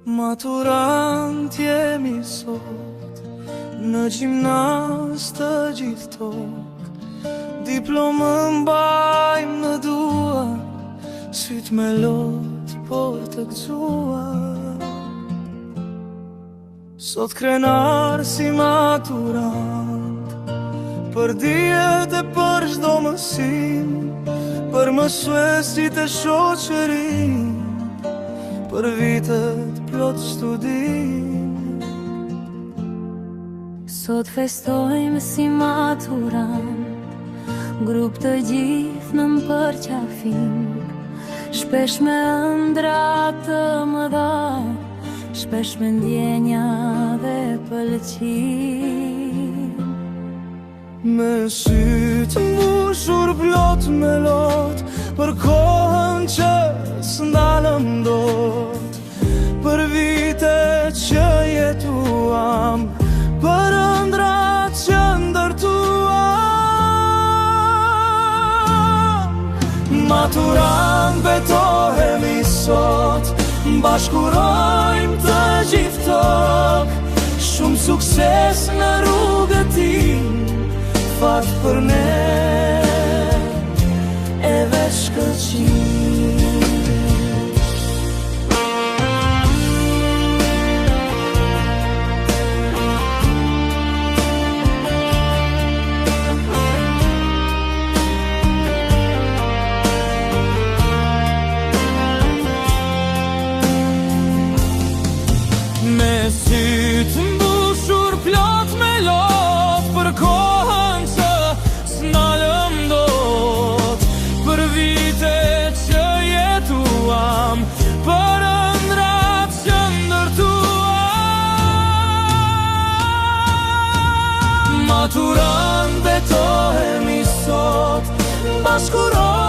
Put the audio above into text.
Maturant jemi sot, në gjimnaz të gjithë tokë, diplomën mbajmë në duar, syt me lot por të gëzuar. Sot krenar si maturant, për dijet e për çdo mësim, për mësuesit e shoqërim, për vitet plot studim. Sot festojmë si maturant, grup të gjithë në përqafim, shpesh me ëndra të mëdha, shpesh me ndjenja dhe pëlqim. Me sytë mbushur plot me lot, për kohën që s'ndalëm dot, për vitet që jetuam, për ëndrat që ndërtuam. Maturant betohemi sot, bashkurojmë të gjithë tokë, shumë sukses në rrugën tim, fat për ne e veç këqim. Me sytë mbushur plot me lot, për kohën që s'ndalëm dot, për vitet që jetuam, për ëndrat që ndërtuam. Maturant betohemi sot, bashkurojmë